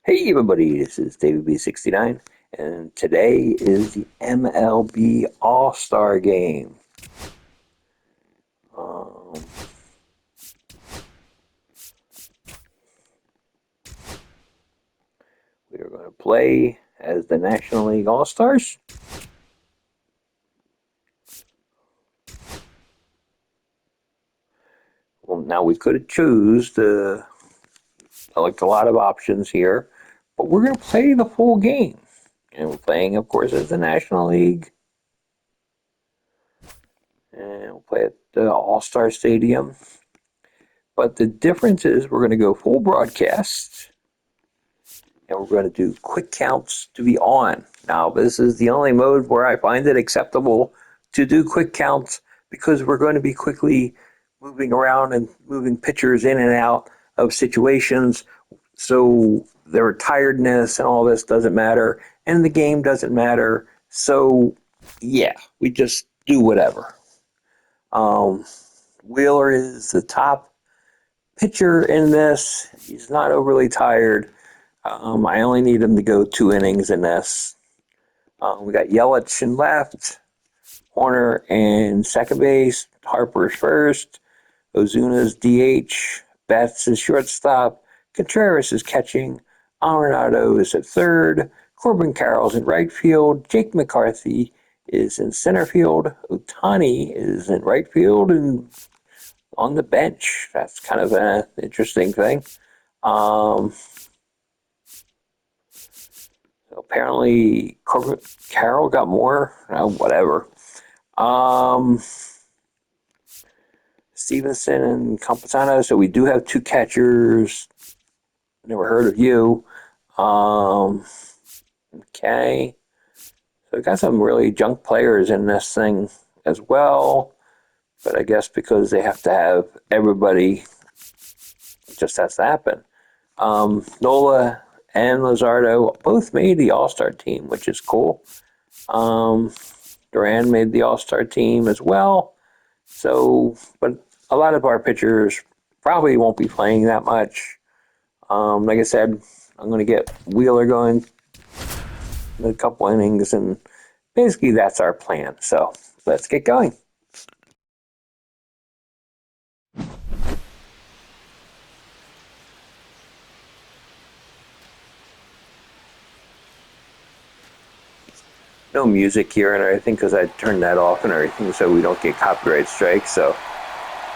Hey everybody, this is David B69, and today is the MLB All-Star Game. Um, we are going to play as the National League All-Stars. Well, now we could choose to select a lot of options here, but we're going to play the full game. And we're playing, of course, as the National League, and we'll play at the All-Star Stadium. But the difference is we're going to go full broadcast and we're going to do quick counts to be on. Now, this is the only mode where I find it acceptable to do quick counts because we're going to be quickly moving around and moving pitchers in and out of situations. So their tiredness and all this doesn't matter, and the game doesn't matter. So, yeah, we just do whatever. Um, Wheeler is the top pitcher in this. He's not overly tired. I only need him to go 2 innings in this. We got Yelich in left, Horner in second base, Harper's first, Ozuna's DH, Betts is shortstop, Contreras is catching, Arenado is at third, Corbin Carroll's in right field, Jake McCarthy is in center field, Otani is in right field and on the bench. That's kind of an interesting thing. Um, Apparently, Carroll got more. Whatever. Um, Stevenson and Campazano. So we do have two catchers. Never heard of you. Um, okay. So we got some really junk players in this thing as well. But I guess because they have to have everybody, it just has to happen. Nola and Luzardo both made the All-Star team, which is cool. Um, Duran made the All-Star team as well. So, but a lot of our pitchers probably won't be playing that much. Like I said, I'm going to get Wheeler going in a couple innings, and basically that's our plan. So let's get going. No music here and everything because I turned that off and everything so we don't get copyright strikes. So,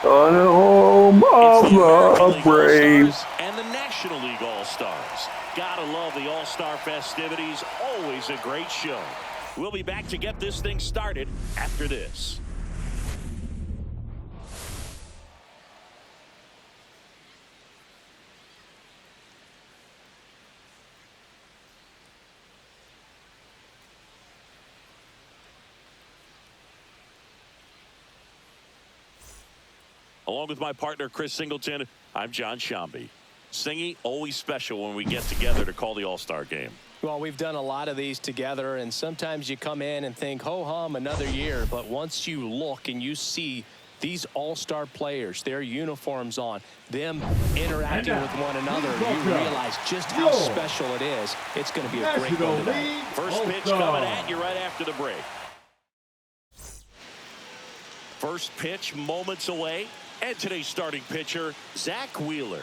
on the home It's of the American the League Brave. All-Stars and the National League All-Stars. Gotta love the All-Star festivities. Always a great show. We'll be back to get this thing started after this. Along with my partner, Chris Singleton, I'm John Shambi. Singy, always special when we get together to call the All-Star game. Well, we've done a lot of these together, and sometimes you come in and think, ho-hum, another year. But once you look and you see these all-star players, their uniforms on, them interacting with one another, you realize just how special it is. It's going to be a great one tonight. First pitch coming at you right after the break. First pitch moments away. And today's starting pitcher, Zach Wheeler.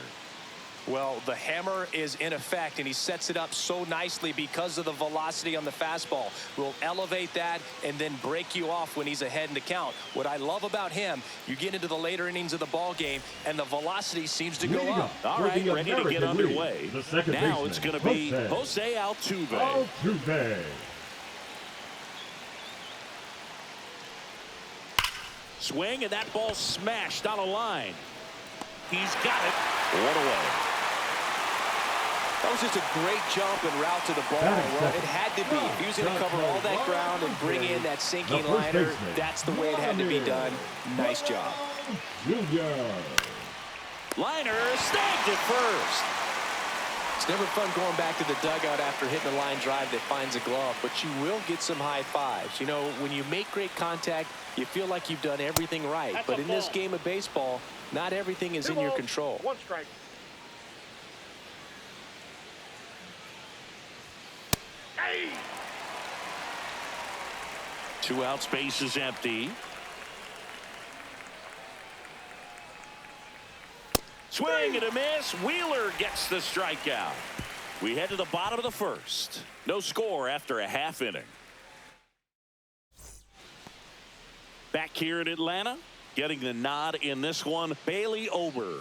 Well, the hammer is in effect, and he sets it up so nicely because of the velocity on the fastball. Will elevate that and then break you off when he's ahead in the count. What I love about him, you get into the later innings of the ball game, and the velocity seems to go up. All right, ready to get underway. Now it's going to be Jose Altuve. Swing, and that ball smashed on a line. He's got it. One away. That was just a great jump and route to the ball. Well, it had to be. If he was going to cover all that ground and bring in that sinking liner, that's the way it had to be done. Nice job. Liner snagged it first. It's never fun going back to the dugout after hitting a line drive that finds a glove, but you will get some high fives. You know, when you make great contact, you feel like you've done everything right. But in this game of baseball, not everything is in your control. One strike. Two out, space is empty. Swing and a miss. Wheeler gets the strikeout. We head to the bottom of the first. No score after a half inning. Back here in Atlanta, getting the nod in this one, Bailey Ober.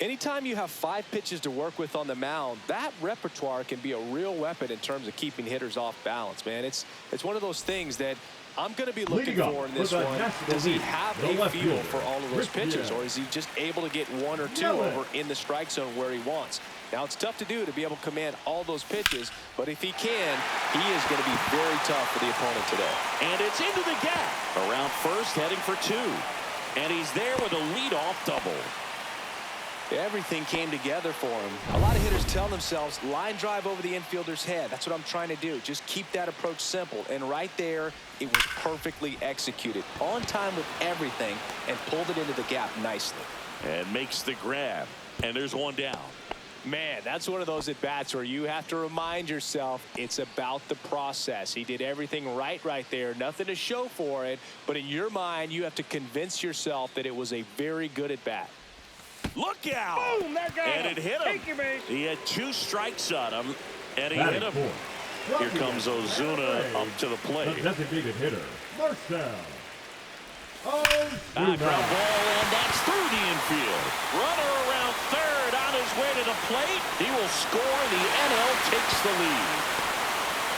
Anytime you have 5 pitches to work with on the mound, that repertoire can be a real weapon in terms of keeping hitters off balance, man. It's one of those things that I'm going to be looking for in this one. Does he have a feel for all of those pitches, or is he just able to get 1 or 2 over in the strike zone where he wants? Now, it's tough to do to be able to command all those pitches, but if he can, he is going to be very tough for the opponent today. And it's into the gap. Around first, heading for 2. And he's there with a leadoff double. Everything came together for him. A lot of hitters tell themselves, line drive over the infielder's head. That's what I'm trying to do. Just keep that approach simple. And right there, it was perfectly executed. On time with everything, and pulled it into the gap nicely. And makes the grab. And there's one down. Man, that's one of those at-bats where you have to remind yourself it's about the process. He did everything right there. Nothing to show for it. But in your mind, you have to convince yourself that it was a very good at-bat. Look out! Boom, that got and him. it hit him. Take your base. He had 2 strikes on him, and he hit him. Here comes Ozuna up to the plate. The designated hitter, Marcel. Ground ball, and that's through the infield. Runner around third on his way to the plate. He will score. The NL takes the lead.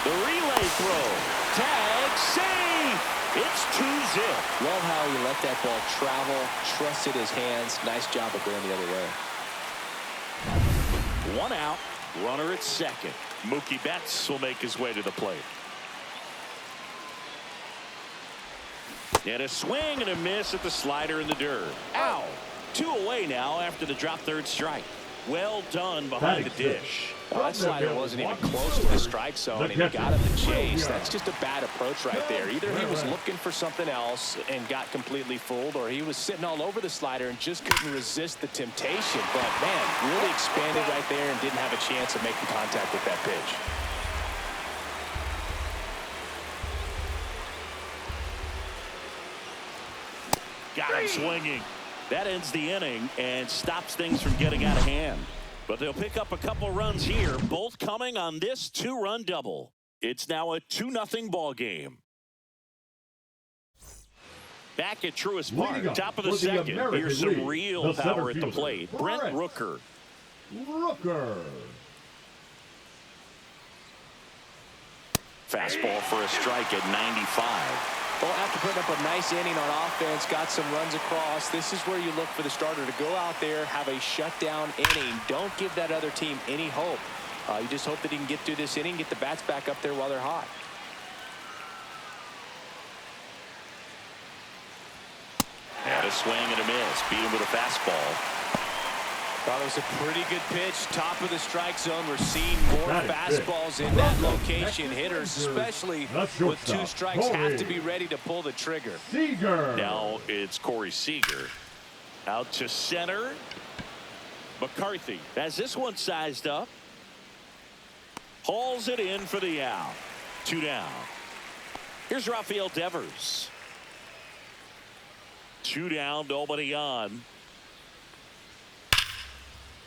The relay throw. Tag, safe. It's 2-zip. Love how he let that ball travel, trusted his hands. Nice job of going the other way. 1 out, runner at second. Mookie Betts will make his way to the plate. And a swing and a miss at the slider in the dirt. Ow! 2 away now after the drop third strike. Well done behind the dish. Well, that slider wasn't even close to the strike zone, and he got him the chase. That's just a bad approach right there. Either he was looking for something else and got completely fooled, or he was sitting all over the slider and just couldn't resist the temptation. But, man, really expanded right there and didn't have a chance of making contact with that pitch. Got him swinging. That ends the inning and stops things from getting out of hand. But they'll pick up a couple runs here, both coming on this 2-run double. It's now a 2-0 ball game. Back at Truist Park, top of the second. Here's some real power at the plate. Brent Rooker. Fastball for a strike at 95. Well, after putting up a nice inning on offense, got some runs across, this is where you look for the starter to go out there, have a shutdown inning. Don't give that other team any hope. You just hope that he can get through this inning, get the bats back up there while they're hot. And a swing and a miss. Beat him with a fastball. Well, it was a pretty good pitch, top of the strike zone. We're seeing more fastballs in that location. Hitters, especially with 2 strikes, have to be ready to pull the trigger. Now it's Corey Seager. Out to center. McCarthy has this one sized up. Hauls it in for the out. 2 down. Here's Rafael Devers. 2 down, nobody on.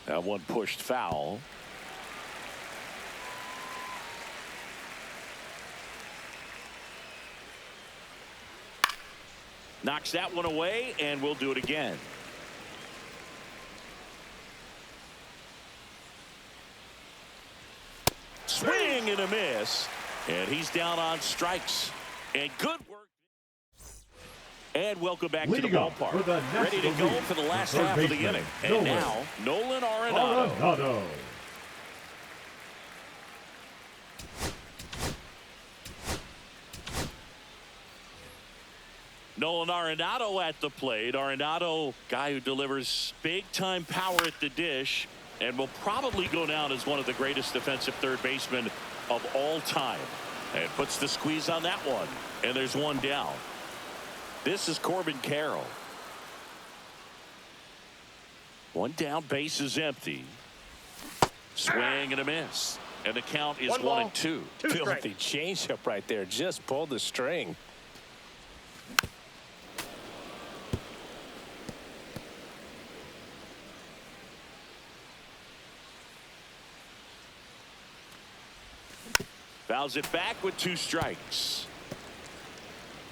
That one pushed foul. Knocks that one away, and we'll do it again. Swing and a miss. And he's down on strikes. And good work. And welcome back to the ballpark. Ready to go for the last half of the inning. And now, Nolan Arenado. Nolan Arenado at the plate. Arenado, guy who delivers big-time power at the dish and will probably go down as one of the greatest defensive third basemen of all time. And puts the squeeze on that one. And there's one down. This is Corbin Carroll. One down, base is empty. Swing and a miss. And the count is 1-2. Filthy changeup right there. Just pulled the string. Fouls it back with 2 strikes.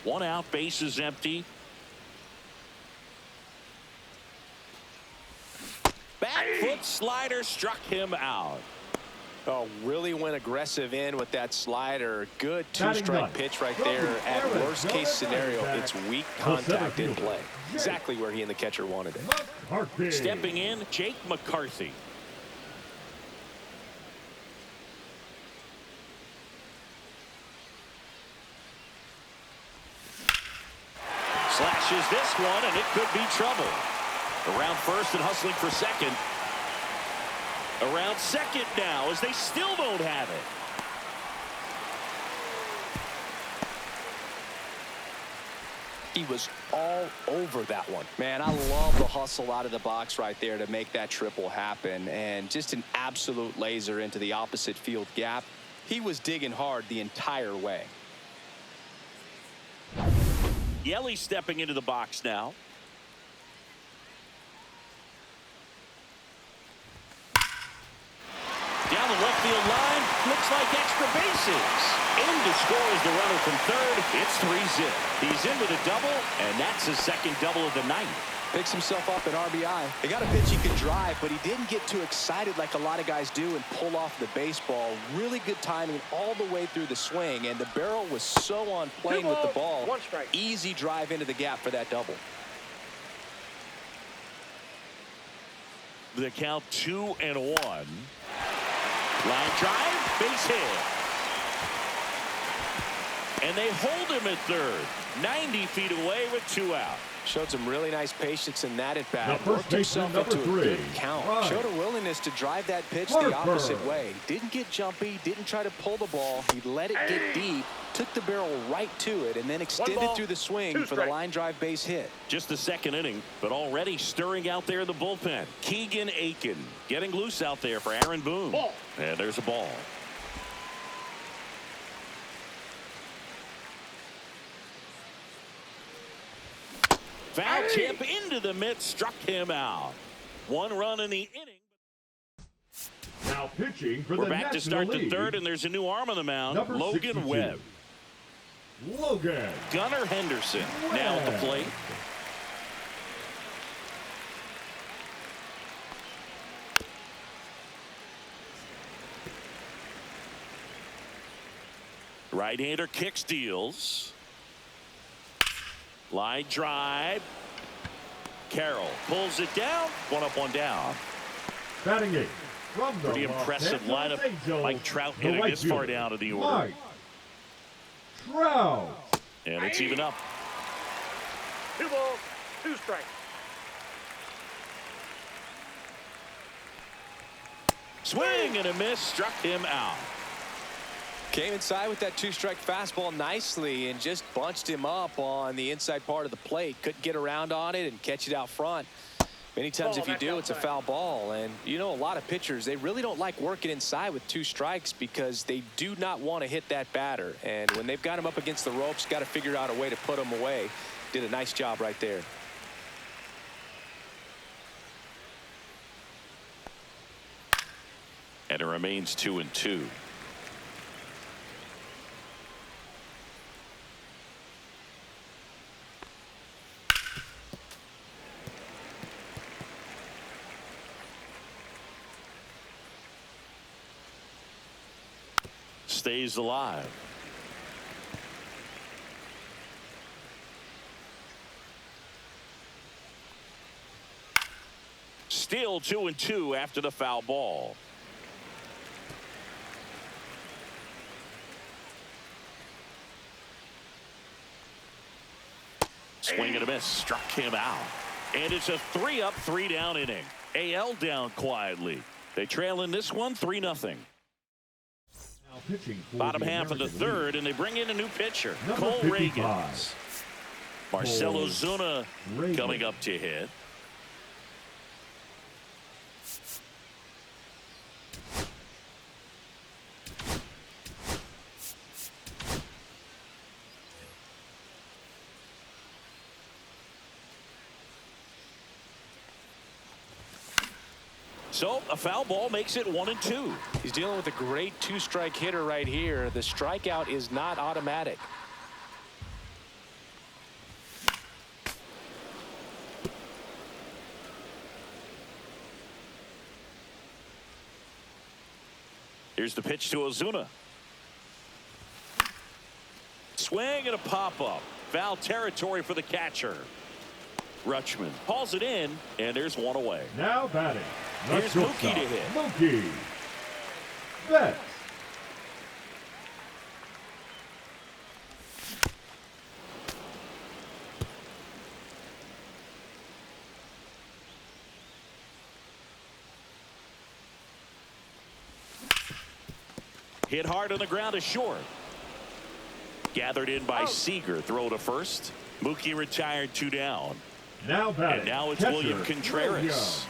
1 out, base is empty. Back foot slider struck him out. Oh, really went aggressive in with that slider. Good Batting 2-strike ninth. pitch right there. At Aaron, worst case scenario, it's weak contact in play. Jake. Exactly where he and the catcher wanted it. McCarthy. Stepping in, Jake McCarthy. Slashes this one, and it could be trouble. Around first and hustling for second. Around second now as they still don't have it. He was all over that one. Man, I love the hustle out of the box right there to make that triple happen. And just an absolute laser into the opposite field gap. He was digging hard the entire way. Yelly stepping into the box now. Down the left field line, looks like extra bases. In to score is the runner from third. It's 3-zip. He's in with a double, and that's his second double of the night. Picks himself up an RBI. He got a pitch he could drive, but he didn't get too excited like a lot of guys do and pull off the baseball. Really good timing all the way through the swing, and the barrel was so on plane with the ball. 1 strike. Easy drive into the gap for that double. The count 2-1. Line drive, base hit. And they hold him at third. 90 feet away with 2 out. Showed some really nice patience in that at bat. The first Worked himself baseman, into number a good 3, count. right. Showed a willingness to drive that pitch Harper. the opposite way. Didn't get jumpy. Didn't try to pull the ball. He let it get deep. Took the barrel right to it and then extended ball, through the swing 2 for the strikes. line drive base hit. Just the second inning, but already stirring out there in the bullpen. Keegan Aiken getting loose out there for Aaron Boone. Ball. And there's a ball. Foul tip into the mitt, struck him out. 1 run in the inning. Now pitching for We're the back to National start the League, third, and there's a new arm on the mound. number Logan 62. Webb. Logan. Gunnar Henderson now at the Webb. plate. Right-hander kicks, deals. Line drive. Carroll pulls it down. 1 up, 1 down. Batting 8 from the Pretty Los impressive Angeles lineup. Angels, Mike Trout the getting right this far fielder, down in the order. Mike Trout. And it's even up. 2 balls, 2 strikes. Swing and a miss, struck him out. Came inside with that 2-strike fastball nicely and just bunched him up on the inside part of the plate. Couldn't get around on it and catch it out front. Many times Ball, if you that's do, it's a outside. foul ball. And you know, a lot of pitchers, they really don't like working inside with 2 strikes because they do not want to hit that batter. And when they've got him up against the ropes, got to figure out a way to put him away. Did a nice job right there. And it remains 2-2. Stays alive. Still 2-2 after the foul ball. Swing and a miss, struck him out. And it's a 3-up, 3-down inning. AL down quietly. They trail in this one 3-0. Now pitching for Bottom the half of the American third, League, and they bring in a new pitcher, number Cole 55. Reagans. Marcelo Cole Zuna Reagans. coming up to hit. So a foul ball makes it 1-2. He's dealing with a great two-strike hitter right here. The strikeout is not automatic. Here's the pitch to Ozuna. Swing and a pop-up. Foul territory for the catcher. Rutschman hauls it in, and there's one away. Now batting. Here's Mookie to hit. Mookie Betts. Hit hard on the ground to short. Gathered in by Seager. Throw to first. Mookie retired 2 down. Now batting. And now it's catcher, William Contreras.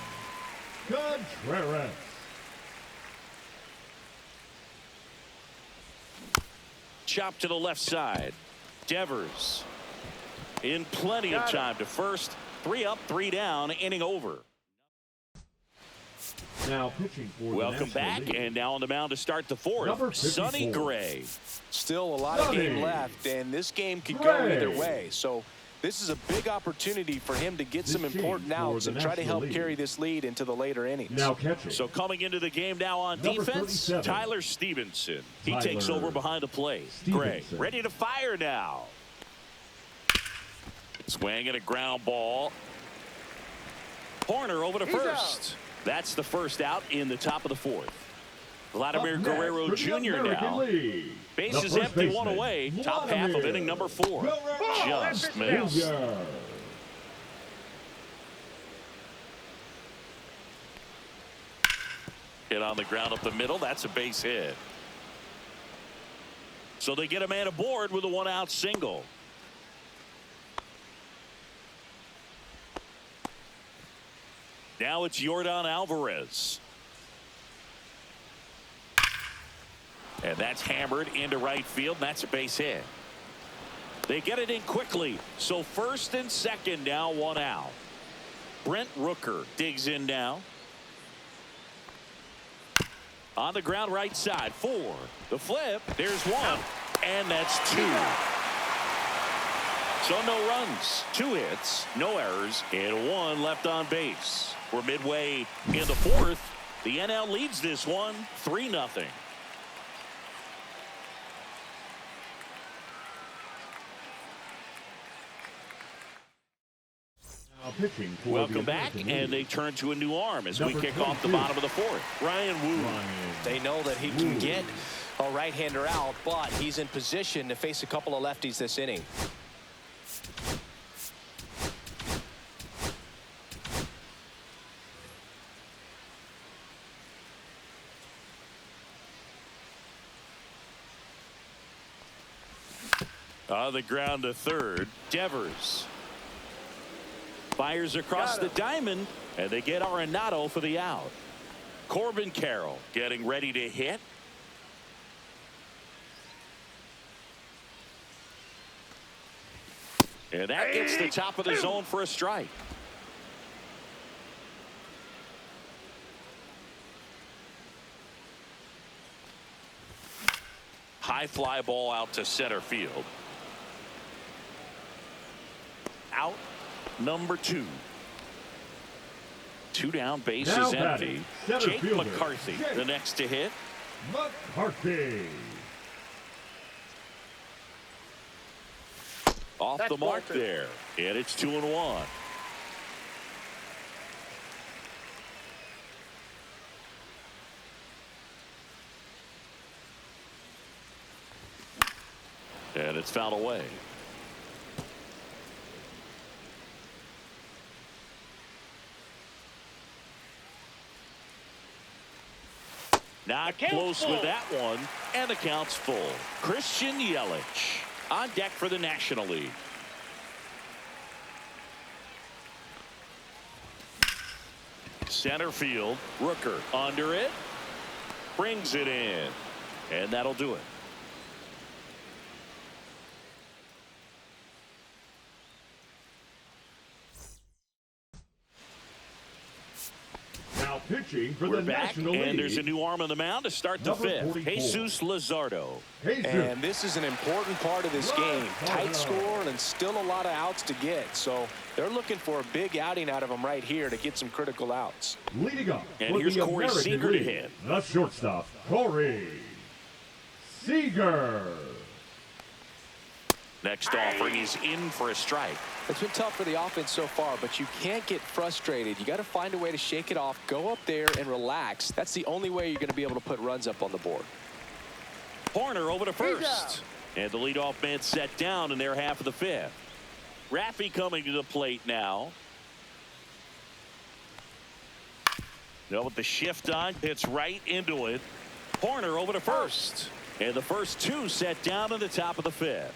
Contreras. Chop to the left side. Devers in plenty of time to first. 3 up, 3 down, inning over. Now pitching for Welcome the back, National League. and now on the mound to start the Number fourth. 54. Sonny Gray. Still a lot of Sonny game left, and this game could go Gray. either way. So this is a big opportunity for him to get some This team important for outs the and try to National help League. carry this lead into the later innings. Now catching. So coming into the game now on Number defense, 37. Tyler Stevenson. He Tyler takes over behind the plate. Gray Stevenson. ready to fire now. Swing and a ground ball. Horner over to first. That's the first out in the top of the fourth. Vladimir Up next Guerrero for the Jr. American now. League, Bases the first empty, baseman, one away. Top half of inning number 4. Guerrero Just missed. Jr. Hit on the ground up the middle. That's a base hit. So they get a man aboard with a 1-out single. Now it's Yordan Alvarez. And that's hammered into right field. And that's a base hit. They get it in quickly. So first and second now, 1 out. Brent Rooker digs in now. On the ground right side. 4. The flip. There's 1. And that's 2. So no runs, 2 hits, no errors, and 1 left on base. We're midway in the 4th. The NL leads this one 3-0. Now pitching for Welcome the back, American and they League, turn to a new arm as we Number kick off the 22. bottom of the 4th. Ryan Wu. They know that he can get a right-hander out, but he's in position to face a couple of lefties this inning. On the ground to third. Devers fires across the diamond, and they get Arenado for the out. Corbin Carroll getting ready to hit. And that gets the top of the zone for a strike. High fly ball out to center field. Out number 2. 2 down, base Now is empty. batting, center Jake fielder, McCarthy, Jake the next to hit. McCarthy. Off That's the mark Walter. there. And it's 2-1. And it's fouled away. Not close with that one, and the count's full. Christian Yelich on deck for the National League. Center field, Rooker under it, brings it in, and that'll do it. Now pitching pitching for We're the back, National League. and there's a new arm on the mound to start the Number fifth. 44. Jesus Luzardo. And this is an important part of this game. Tight score and still a lot of outs to get. So they're looking for a big outing out of them right here to get some critical outs. Leading up And for here's the Corey American Seager to League, hit. the shortstop, Corey Seager. Next offering, he's in for a strike. It's been tough for the offense so far, but you can't get frustrated. You got to find a way to shake it off, go up there and relax. That's the only way you're going to be able to put runs up on the board. Horner over to first. And the leadoff man set down in their half of the fifth. Raffy coming to the plate now. Now with the shift on, hits right into it. Horner over to first. And the first two set down in the top of the fifth.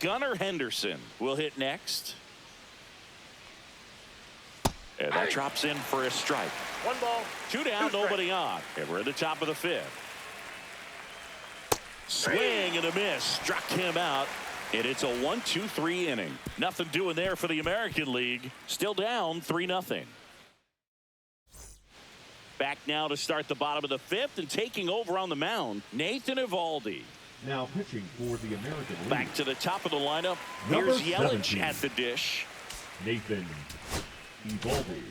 Gunnar Henderson will hit next. And that drops in for a strike. 1 ball. 2 down, nobody on. And we're at the top of the fifth. Swing and a miss. Struck him out. And it's a 1-2-3 inning. Nothing doing there for the American League. Still down 3-0. Back now to start the bottom of the fifth and taking over on the mound, Nathan Eovaldi. Now pitching for the American League. Back to the top of the lineup. Number Here's Yelich 17. at the dish. Nathan Eovaldi.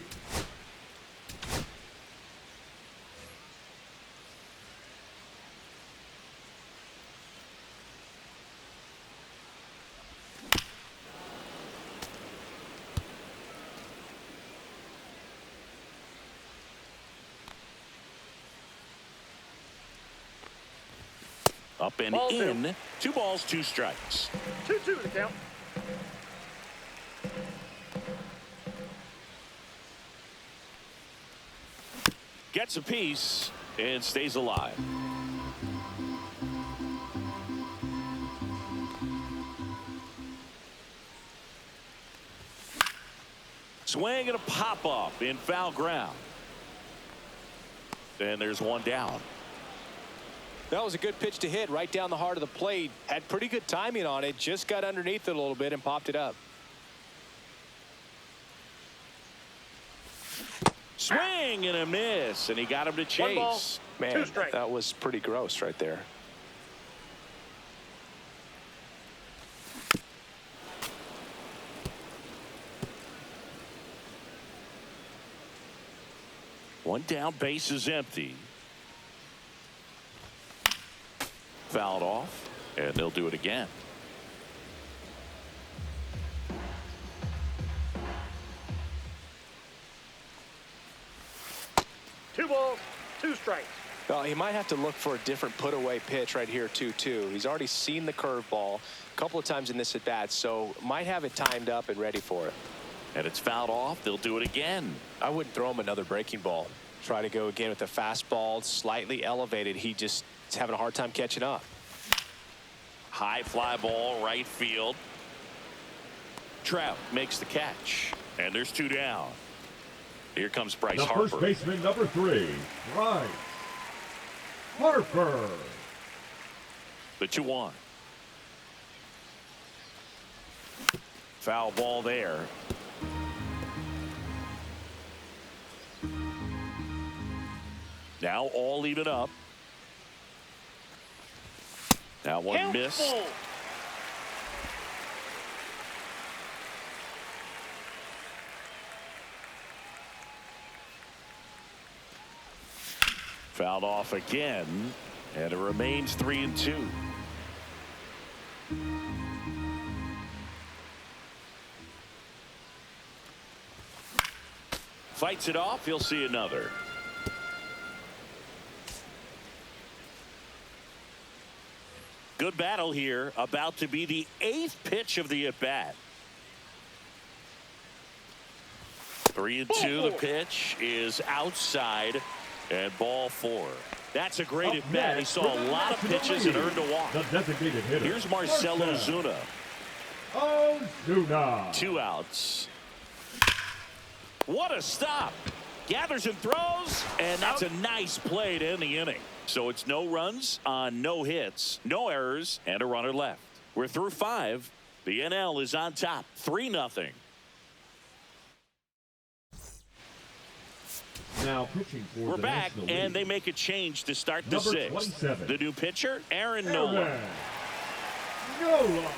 Up and Ball in. 2 balls, 2 strikes. 2-2 the count. Gets a piece and stays alive. Swing and a pop up in foul ground. And there's 1 down. That was a good pitch to hit right down the heart of the plate. Had pretty good timing on it. Just got underneath it a little bit and popped it up. Swing and a miss, and he got him to chase. 1 ball. 2 Man, strikes. that was pretty gross right there. One down, base is empty. Fouled off, and they'll do it again. Two balls, 2 strikes. Well, he might have to look for a different put-away pitch right here, 2-2. He's already seen the curveball a couple of times in this at-bat, so might have it timed up and ready for it. And it's fouled off. They'll do it again. I wouldn't throw him another breaking ball. Try to go again with the fastball, slightly elevated. He just is having a hard time catching up. High fly ball, right field. Trout makes the catch. And there's 2 down. Here comes Bryce The Harper. first baseman, number 3, Bryce Harper. The 2-1. Foul ball there. Now all even up. Now one missed. Full. Fouled off again, and it remains 3-2. Fights it off. He'll see another. Good battle here. About to be the 8th pitch of the at-bat. 3-2. The pitch is outside, and ball 4. That's a great Up at-bat. He next saw for a the lot of National pitches and League, earned a walk. The designated hitter. Here's Marcelo Marcell Zuna. Ozuna. 2 outs. What a stop. Gathers and throws, and that's a nice play to end the inning. So it's no runs on no hits, no errors, and a runner left. We're through 5. The NL is on top, 3-0. Now pitching for We're the back, National and League. they make a change to start the Number sixth. 27. The new pitcher, Aaron Nola. Nola.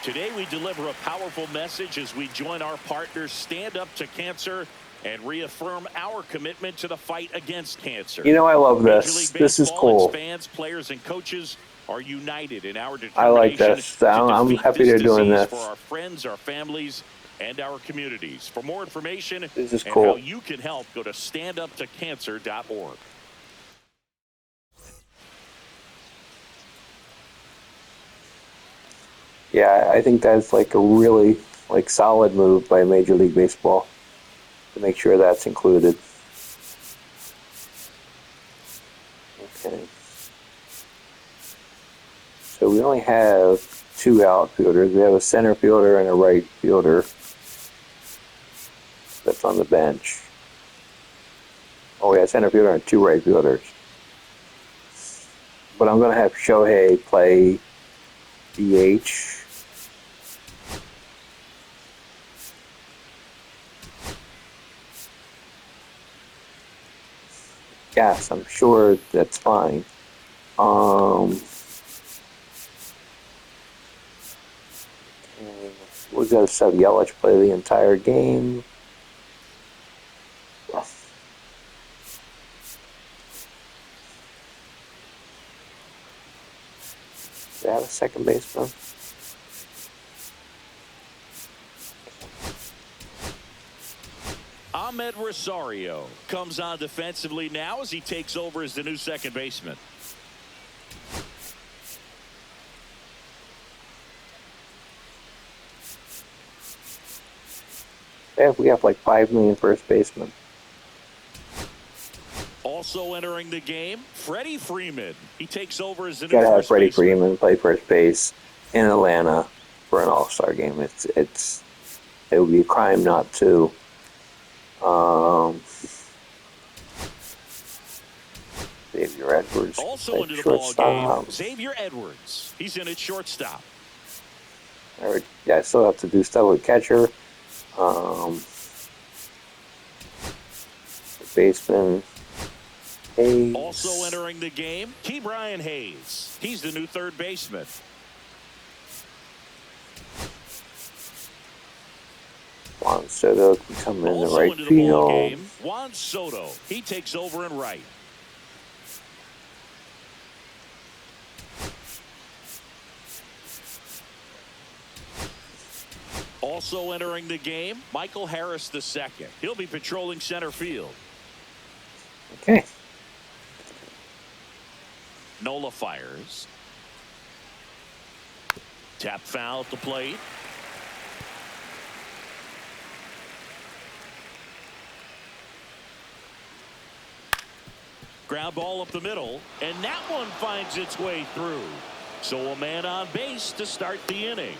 Today we deliver a powerful message as we join our partners Stand Up to Cancer and reaffirm our commitment to the fight against cancer. You know, I love Major this. League This is Baseball, cool. its fans, players, and coaches are united in our I like determination this. to I'm defeat happy this they're doing disease this. for our friends, our families, and our communities. For more information This is and cool. how you can help, go to standuptocancer.org. Yeah, I think that's like a really solid move by Major League Baseball to make sure that's included. Okay. So we only have 2 outfielders. We have a center fielder and a right fielder that's on the bench. Oh, we have center fielder and 2 right fielders. But I'm going to have Shohei play DH. Yes, I'm sure that's fine. We're going to have Yelich play the entire game. Do they have a second baseman? Ahmed Rosario comes on defensively now as he takes over as the new second baseman. We have like 5 million first basemen. Also entering the game, Freddie Freeman. He takes over as the new Gotta have first Freddie baseman. Freeman play first base in Atlanta for an All-Star game. It would be a crime not to. Xavier Edwards Also played into the ball game, shortstop. Xavier Edwards. He's in at shortstop. I still have to do stuff with catcher. Baseman. Hayes. Also entering the game, Key Brian Hayes. He's the new third baseman. Juan Soto can come in the Also right into the ball field. game, Juan Soto. He takes over in right. Also entering the game, Michael Harris II. He'll be patrolling center field. Okay. Nola fires. Tap foul at the plate. Ground ball up the middle, and that one finds its way through. So a man on base to start the inning.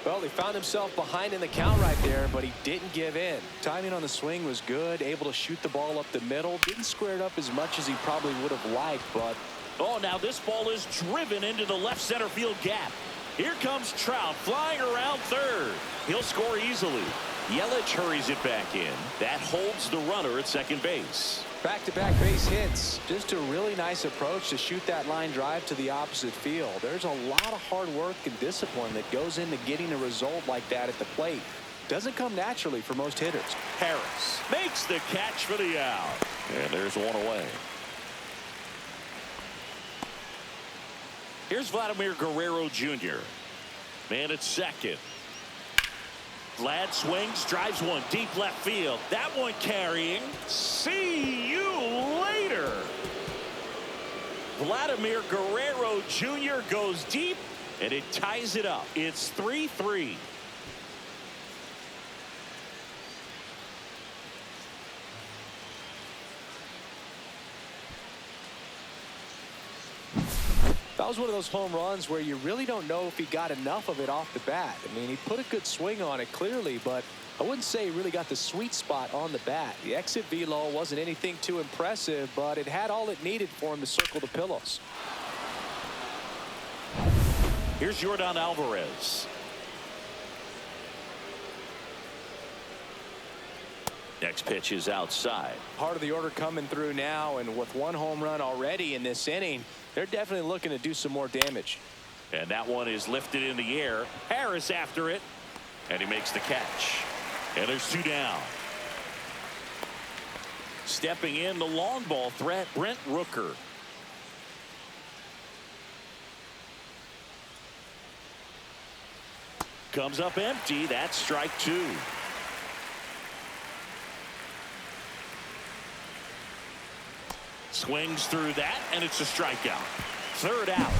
Well, he found himself behind in the count right there, but he didn't give in. Timing on the swing was good, able to shoot the ball up the middle. Didn't square it up as much as he probably would have liked, but... Oh, now this ball is driven into the left center field gap. Here comes Trout flying around third. He'll score easily. Yelich hurries it back in. That holds the runner at second base. Back-to-back base hits. Just a really nice approach to shoot that line drive to the opposite field. There's a lot of hard work and discipline that goes into getting a result like that at the plate. Doesn't come naturally for most hitters. Harris makes the catch for the out. And there's one away. Here's Vladimir Guerrero Jr. Man at second. Vlad swings, drives one deep left field. That one carrying. See you later. Vladimir Guerrero Jr. goes deep, and it ties it up. It's 3-3. That was one of those home runs where you really don't know if he got enough of it off the bat. I mean, he put a good swing on it clearly, but I wouldn't say he really got the sweet spot on the bat. The exit velo wasn't anything too impressive, but it had all it needed for him to circle the pillows. Here's Yordan Alvarez. Next pitch is outside. Part of the order coming through now, and with one home run already in this inning, they're definitely looking to do some more damage. And that one is lifted in the air. Harris after it, and he makes the catch. And there's 2 down. Stepping in the long ball threat, Brent Rooker. Comes up empty. That's strike 2. Swings through that, and it's a strikeout. 3rd out.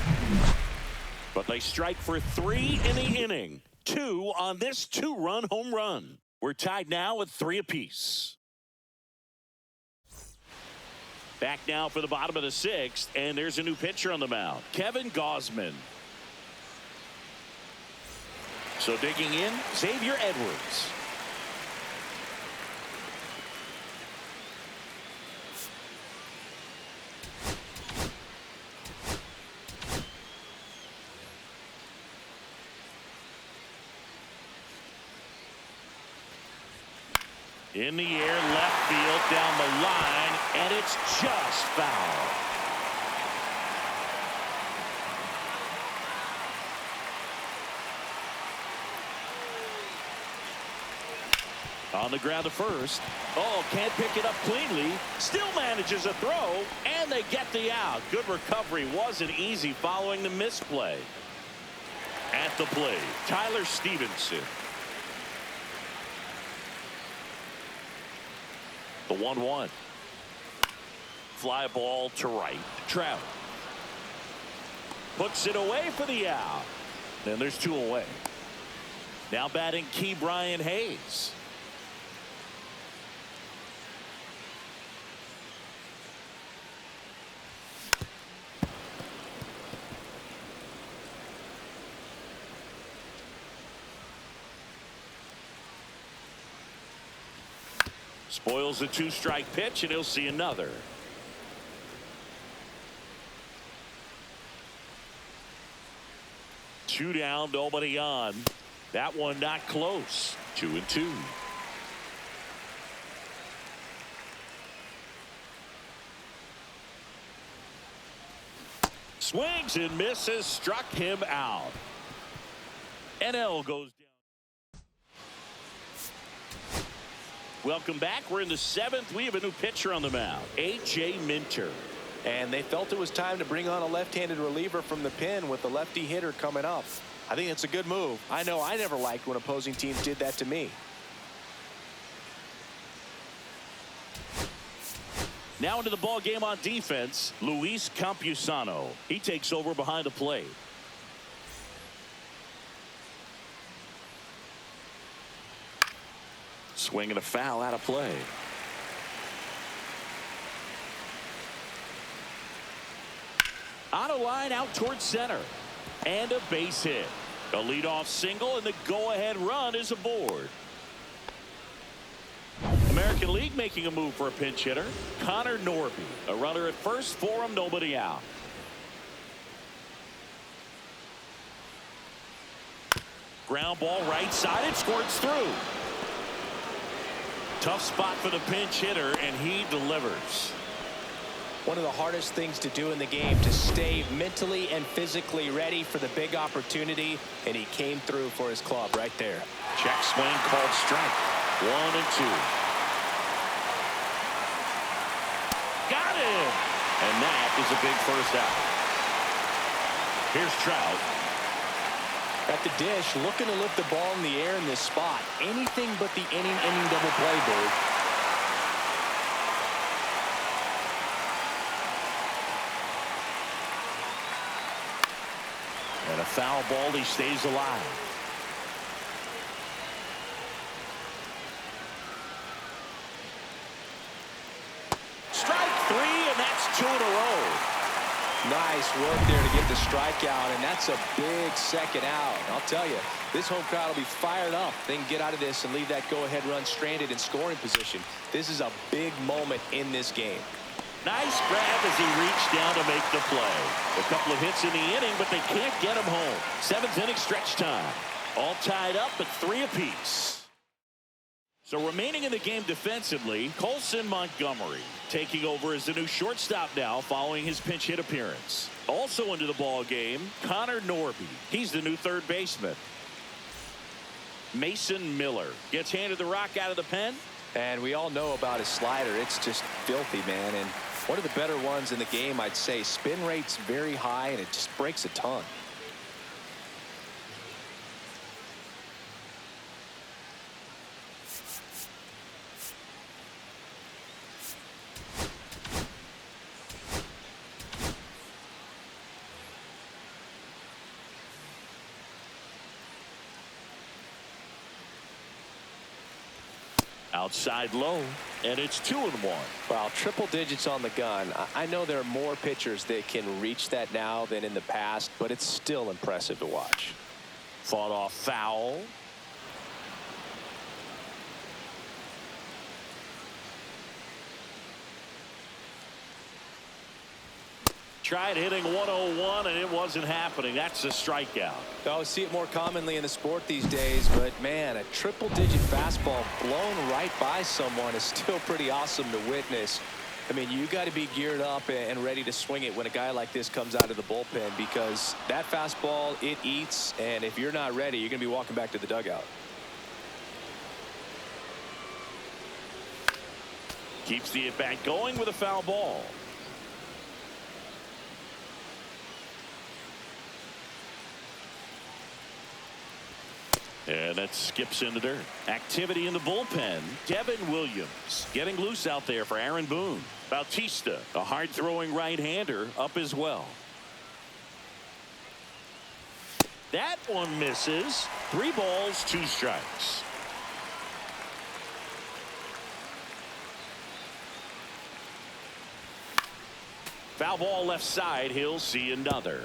But they strike for 3 in the inning. 2 on this 2-run home run. We're tied now at 3 apiece. Back now for the bottom of the 6th, and there's a new pitcher on the mound, Kevin Gausman. So digging in, Xavier Edwards. In the air, left field, down the line, and it's just foul. On the ground to first. Oh, can't pick it up cleanly. Still manages a throw, and they get the out. Good recovery. Wasn't easy following the misplay. At the plate, Tyler Stevenson. The 1-1. Fly ball to right. Trout puts it away for the out. Then there's 2 away. Now batting Key Brian Hayes. Spoils the 2-strike pitch, and he'll see another. Two down, nobody on. That one not close. 2-2. Swings and misses, struck him out. NL goes down. Welcome back. We're in the 7th. We have a new pitcher on the mound, A.J. Minter. And they felt it was time to bring on a left-handed reliever from the pen with the lefty hitter coming up. I think it's a good move. I know I never liked when opposing teams did that to me. Now into the ball game on defense, Luis Campusano. He takes over behind the plate. Swing and a foul out of play. On a line out towards center. And a base hit. A leadoff single, and the go-ahead run is aboard. American League making a move for a pinch hitter. Connor Norby. A runner at first for him, nobody out. Ground ball right side. It squirts through. Tough spot for the pinch hitter, and he delivers. One of the hardest things to do in the game, to stay mentally and physically ready for the big opportunity, and he came through for his club right there. Check swing called strike. 1-2. Got him! And that is a big first out. Here's Trout. At the dish, looking to lift the ball in the air in this spot. Anything but the inning double play, Bird. And a foul ball, he stays alive. Strike 3, and that's 2 in a row. Nice work there to get the strikeout, and that's a big second out. I'll tell you, this home crowd will be fired up. They can get out of this and leave that go-ahead run stranded in scoring position. This is a big moment in this game. Nice grab as he reached down to make the play. A couple of hits in the inning, but they can't get him home. 7th inning stretch time. All tied up at 3 apiece. So remaining in the game defensively, Colson Montgomery taking over as the new shortstop now following his pinch hit appearance. Also into the ball game, Connor Norby. He's the new third baseman. Mason Miller gets handed the rock out of the pen. And we all know about his slider. It's just filthy, man. And one of the better ones in the game, I'd say. Spin rate's very high, and it just breaks a ton. Outside low, and it's 2-1. Wow, triple digits on the gun. I know there are more pitchers that can reach that now than in the past, but it's still impressive to watch. Fought off foul. Tried hitting 101 and it wasn't happening. That's a strikeout. I see it more commonly in the sport these days, but man, a triple digit fastball blown right by someone is still pretty awesome to witness. I mean, you got to be geared up and ready to swing it when a guy like this comes out of the bullpen, because that fastball, it eats, and if you're not ready, you're going to be walking back to the dugout. Keeps the at bat going with a foul ball. And that skips in the dirt. Activity in the bullpen. Devin Williams getting loose out there for Aaron Boone. Bautista, a hard-throwing right-hander, up as well. That one misses. 3 balls, 2 strikes. Foul ball left side. He'll see another.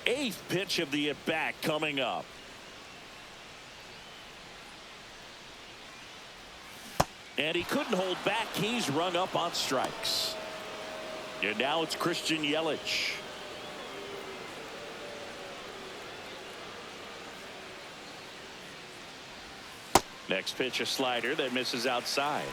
8th pitch of the at-bat coming up. And he couldn't hold back. He's rung up on strikes. And now it's Christian Yelich. Next pitch, a slider that misses outside.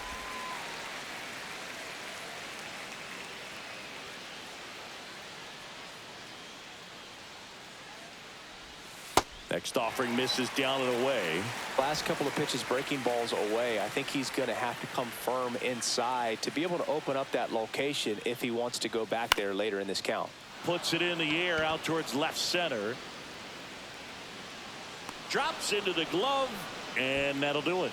Next offering misses down and away. Last couple of pitches breaking balls away. I think he's going to have to come firm inside to be able to open up that location if he wants to go back there later in this count. Puts it in the air out towards left center. Drops into the glove, and that'll do it.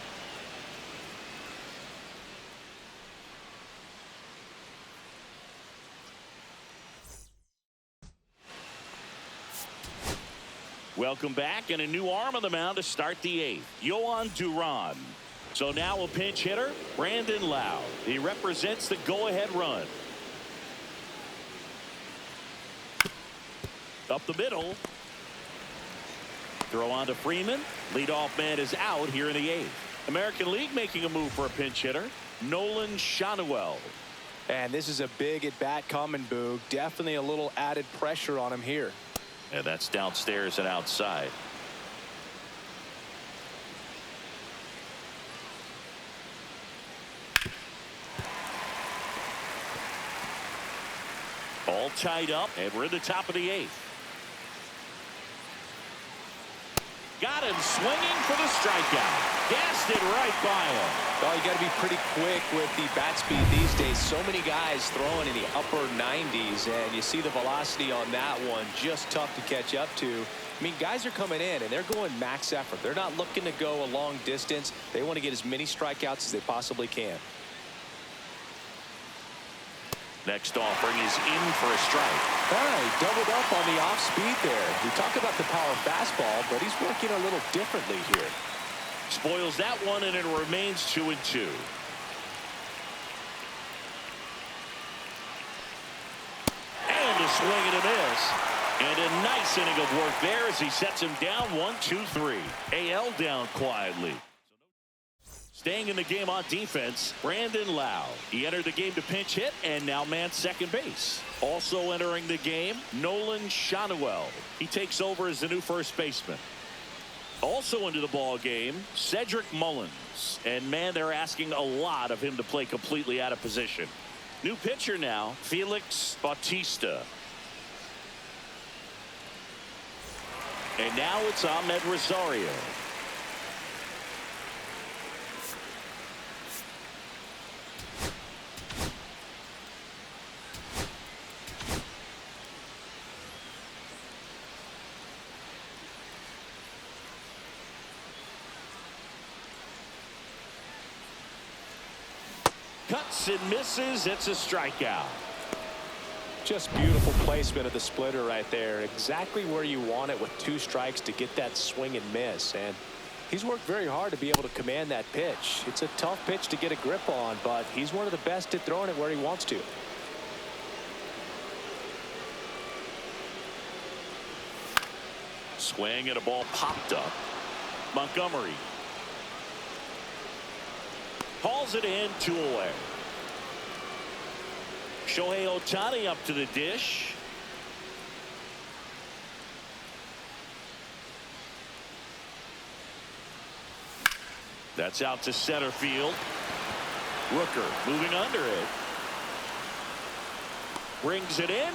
Welcome back, and a new arm on the mound to start the 8th. Yohan Duran. So now a pinch hitter, Brandon Lowe. He represents the go-ahead run. Up the middle. Throw on to Freeman. Leadoff man is out here in the 8th. American League making a move for a pinch hitter, Nolan Schanuel. And this is a big at-bat coming, Boog. Definitely a little added pressure on him here. And that's downstairs and outside. All tied up, and we're in the top of the 8th. Got him swinging for the strikeout. Gassed it right by him. Oh, you got to be pretty quick with the bat speed these days. So many guys throwing in the upper 90s, and you see the velocity on that one. Just tough to catch up to. I mean, guys are coming in, and they're going max effort. They're not looking to go a long distance. They want to get as many strikeouts as they possibly can. Next offering is in for a strike. All right, doubled up on the off speed there. We talk about the power fastball, but he's working a little differently here. Spoils that one, and it remains 2-2. And a swing and a miss. And a nice inning of work there as he sets him down 1-2-3. AL down quietly. Staying in the game on defense, Brandon Lowe. He entered the game to pinch hit and now man second base. Also entering the game, Nolan Schanuel. He takes over as the new first baseman. Also into the ball game, Cedric Mullins. And, man, they're asking a lot of him to play completely out of position. New pitcher now, Felix Bautista. And now it's Ahmed Rosario. Cuts and misses. It's a strikeout. Just beautiful placement of the splitter right there. Exactly where you want it with 2 strikes to get that swing and miss. And he's worked very hard to be able to command that pitch. It's a tough pitch to get a grip on, but he's one of the best at throwing it where he wants to. Swing and a ball popped up. Montgomery hauls it in, 2 away. Shohei Ohtani up to the dish. That's out to center field. Rooker moving under it. Brings it in,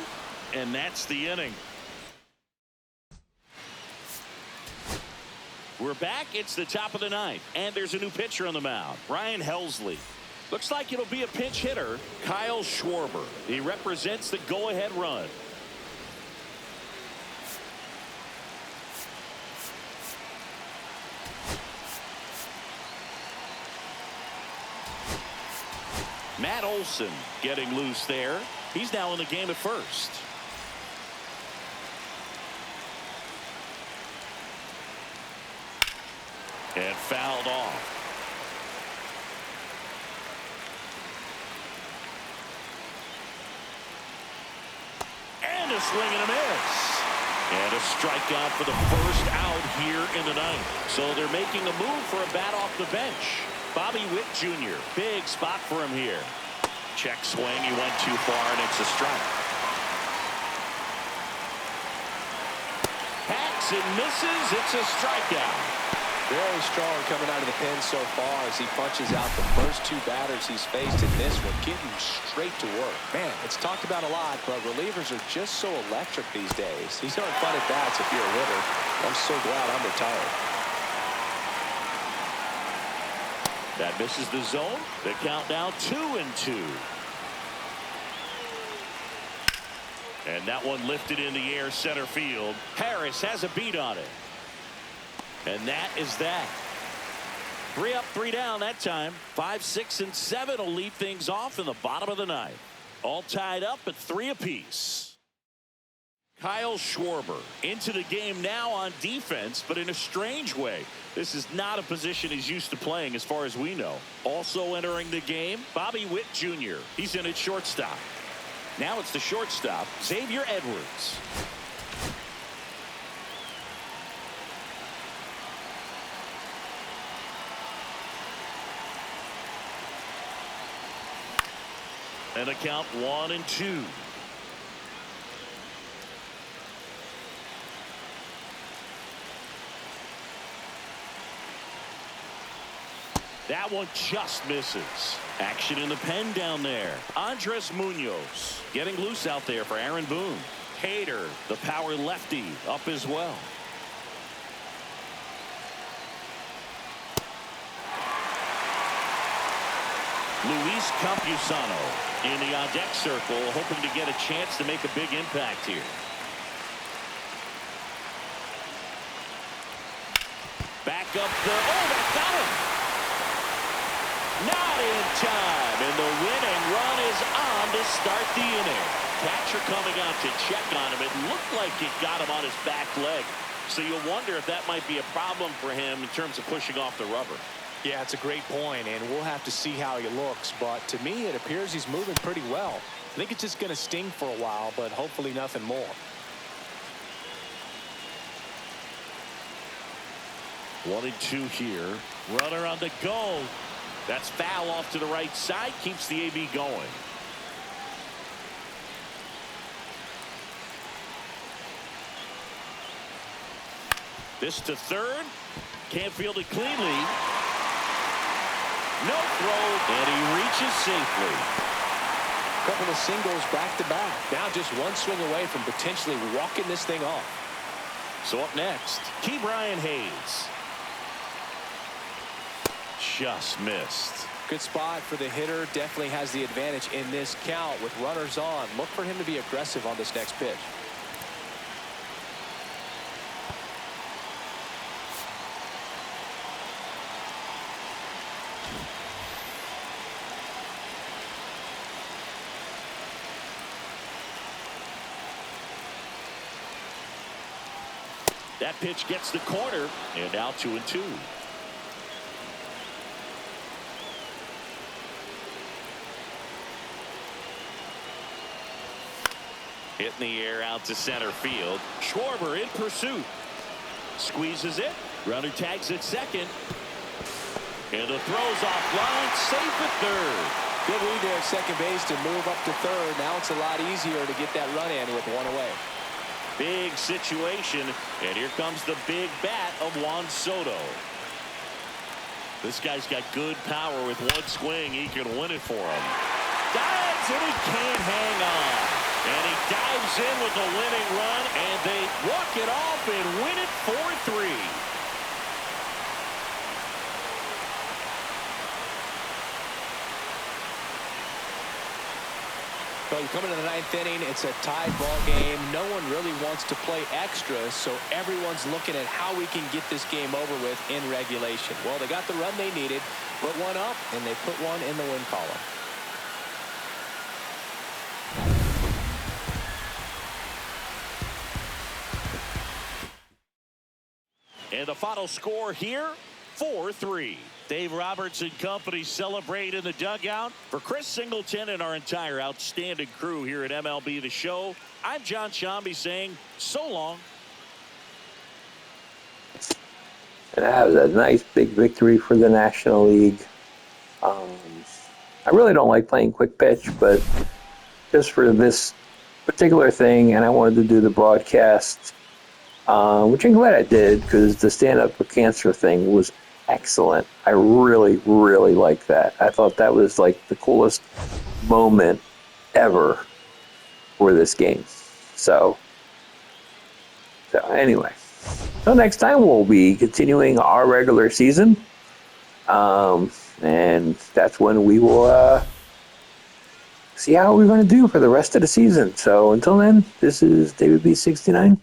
and that's the inning. We're back. It's the top of the 9th, and there's a new pitcher on the mound, Ryan Helsley. Looks like it'll be a pinch hitter, Kyle Schwarber. He represents the go-ahead run. Matt Olson getting loose there. He's now in the game at first. And fouled off. And a swing and a miss. And a strikeout for the first out here in the 9th. So they're making a move for a bat off the bench. Bobby Witt Jr. Big spot for him here. Check swing. He went too far, and it's a strike. Hacks and misses. It's a strikeout. Very strong coming out of the pen so far as he punches out the first 2 batters he's faced in this one, getting straight to work. Man, it's talked about a lot, but relievers are just so electric these days. These aren't fun at bats if you're a hitter. I'm so glad I'm retired. That misses the zone. The count now 2-2. And that one lifted in the air center field. Harris has a beat on it. And that is that. 3 up, 3 down that time. 5, 6, and 7 will lead things off in the bottom of the 9th. All tied up at 3 apiece. Kyle Schwarber into the game now on defense, but in a strange way. This is not a position he's used to playing as far as we know. Also entering the game, Bobby Witt Jr. He's in at shortstop. Now it's the shortstop, Xavier Edwards. And a count 1-2. That one just misses. Action in the pen down there. Andres Munoz getting loose out there for Aaron Boone. Hader, the power lefty, up as well. Luis Campusano in the on-deck circle, hoping to get a chance to make a big impact here. Back up there. Oh, that got him. Not in time, and the winning run is on to start the inning. Catcher coming out to check on him. It looked like it got him on his back leg. So you'll wonder if that might be a problem for him in terms of pushing off the rubber. Yeah, it's a great point, and we'll have to see how he looks. But to me, it appears he's moving pretty well. I think it's just going to sting for a while, but hopefully nothing more. 1-2 here. Runner on the go. That's foul off to the right side. Keeps the AB going. This to third. Can't field it cleanly. No throw, and he reaches safely. Couple of singles back to back. Now just one swing away from potentially walking this thing off. So up next, Brian Hayes. Just missed. Good spot for the hitter. Definitely has the advantage in this count with runners on. Look for him to be aggressive on this next pitch. That pitch gets the corner, and now 2-2. Hit in the air out to center field. Schwarber in pursuit. Squeezes it. Runner tags at second. And the throw's offline. Safe at third. Good read there at second base to move up to third. Now it's a lot easier to get that run in with one away. Big situation, and here comes the big bat of Juan Soto. This guy's got good power. With one swing, he can win it for him. Dives, and he can't hang on. And he dives in with the winning run, and they walk it off and win it 4-3. So you come into the ninth inning, it's a tied ball game. No one really wants to play extra, so everyone's looking at how we can get this game over with in regulation. Well, they got the run they needed, put one up, and they put one in the win column. And the final score here, 4-3. Dave Roberts and company celebrate in the dugout. For Chris Singleton and our entire outstanding crew here at MLB The Show, I'm John Shambi saying so long. And that was a nice big victory for the National League. I really don't like playing quick pitch, but just for this particular thing, and I wanted to do the broadcast, which I'm glad I did, because the Stand Up for Cancer thing was excellent. I really, really like that. I thought that was like the coolest moment ever for this game. So anyway, so next time we'll be continuing our regular season, and that's when we will see how we're going to do for the rest of the season. So until then, this is David B69.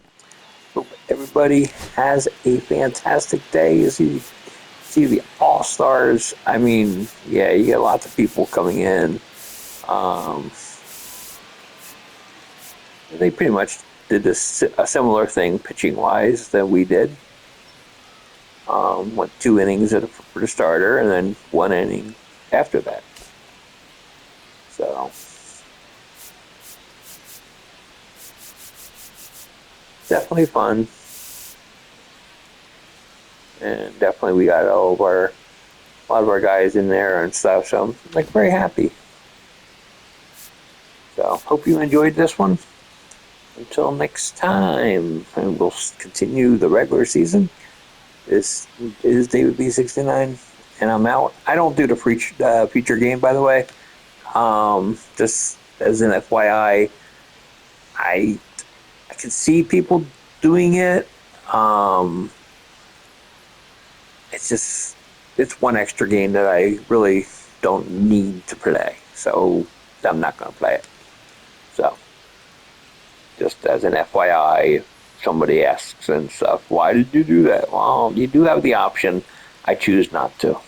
Hope everybody has a fantastic day. You see the All-Stars. I mean, yeah, you get lots of people coming in. They pretty much did a similar thing pitching-wise that we did. Went 2 innings for the starter, and then 1 inning after that. So definitely fun. And definitely we got a lot of our guys in there and stuff, so I'm like very happy. So hope you enjoyed this one. Until next time, and we'll continue the regular season. This is David B69, and I'm out. I don't do the feature game, by the way. Just as an FYI, I can see people doing it. It's one extra game that I really don't need to play, so I'm not going to play it. So, just as an FYI, if somebody asks and stuff, why did you do that? Well, you do have the option. I choose not to.